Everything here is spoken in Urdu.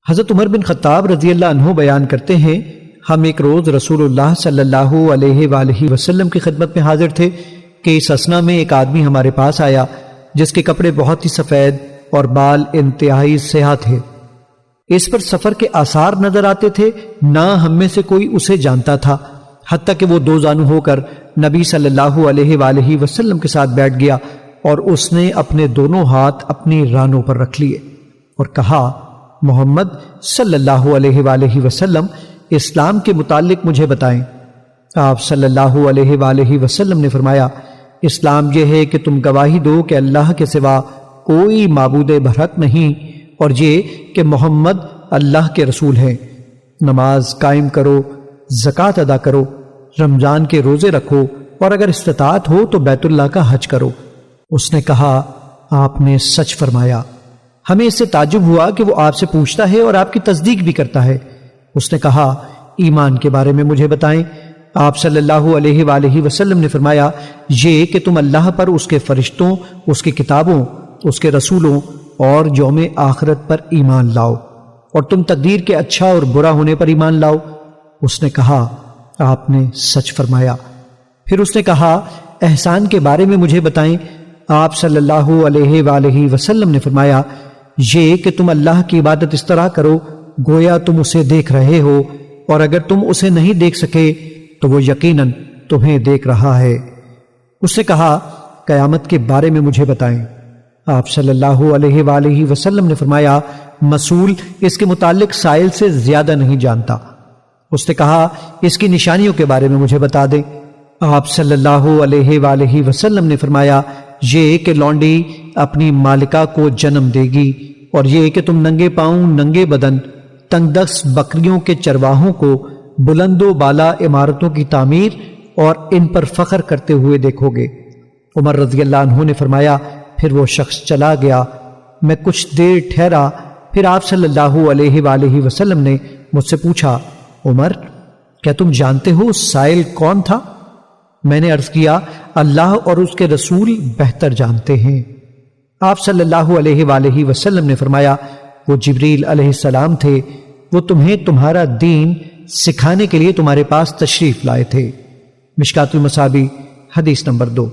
حضرت عمر بن خطاب رضی اللہ عنہ بیان کرتے ہیں، ہم ایک روز رسول اللہ صلی اللہ علیہ وآلہ وسلم کی خدمت میں حاضر تھے کہ اس اثنا میں ایک آدمی ہمارے پاس آیا جس کے کپڑے بہت ہی سفید اور بال انتہائی سیاہ تھے۔ اس پر سفر کے آثار نظر آتے تھے، نہ ہم میں سے کوئی اسے جانتا تھا، حتیٰ کہ وہ دو زانو ہو کر نبی صلی اللہ علیہ وآلہ وسلم کے ساتھ بیٹھ گیا اور اس نے اپنے دونوں ہاتھ اپنی رانوں پر رکھ لیے اور کہا، محمد صلی اللہ علیہ وآلہ وسلم اسلام کے متعلق مجھے بتائیں۔ آپ صلی اللہ علیہ وآلہ وسلم نے فرمایا، اسلام یہ ہے کہ تم گواہی دو کہ اللہ کے سوا کوئی معبود برحق نہیں، اور یہ کہ محمد اللہ کے رسول ہیں۔ نماز قائم کرو، زکوٰۃ ادا کرو، رمضان کے روزے رکھو، اور اگر استطاعت ہو تو بیت اللہ کا حج کرو۔ اس نے کہا، آپ نے سچ فرمایا۔ ہمیں اس سے تعجب ہوا کہ وہ آپ سے پوچھتا ہے اور آپ کی تصدیق بھی کرتا ہے۔ اس نے کہا، ایمان کے بارے میں مجھے بتائیں۔ آپ صلی اللہ علیہ وآلہ وسلم نے فرمایا، یہ کہ تم اللہ پر، اس کے فرشتوں، اس کی کتابوں، اس کے رسولوں اور یوم آخرت پر ایمان لاؤ، اور تم تقدیر کے اچھا اور برا ہونے پر ایمان لاؤ۔ اس نے کہا، آپ نے سچ فرمایا۔ پھر اس نے کہا، احسان کے بارے میں مجھے بتائیں۔ آپ صلی اللہ علیہ وآلہ وسلم نے فرمایا، یہ کہ تم اللہ کی عبادت اس طرح کرو گویا تم اسے دیکھ رہے ہو، اور اگر تم اسے نہیں دیکھ سکے تو وہ یقیناً تمہیں دیکھ رہا ہے۔ اس نے کہا، قیامت کے بارے میں مجھے بتائیں۔ آپ صلی اللہ علیہ وآلہ وسلم نے فرمایا، مسئول اس کے متعلق سائل سے زیادہ نہیں جانتا۔ اس نے کہا، اس کی نشانیوں کے بارے میں مجھے بتا دیں۔ آپ صلی اللہ علیہ وآلہ وسلم نے فرمایا، یہ کہ لونڈی اپنی مالکہ کو جنم دے گی، اور یہ کہ تم ننگے پاؤں، ننگے بدن، تنگ دست بکریوں کے چرواہوں کو بلند و بالا عمارتوں کی تعمیر اور ان پر فخر کرتے ہوئے دیکھو گے۔ عمر رضی اللہ عنہ نے فرمایا، پھر وہ شخص چلا گیا۔ میں کچھ دیر ٹھہرا، پھر آپ صلی اللہ علیہ وآلہ وسلم نے مجھ سے پوچھا، عمر، کیا تم جانتے ہو سائل کون تھا؟ میں نے عرض کیا، اللہ اور اس کے رسول بہتر جانتے ہیں۔ آپ صلی اللہ علیہ وآلہ وسلم نے فرمایا، وہ جبریل علیہ السلام تھے، وہ تمہیں تمہارا دین سکھانے کے لیے تمہارے پاس تشریف لائے تھے۔ مشکوٰۃ المصابیح حدیث نمبر 2۔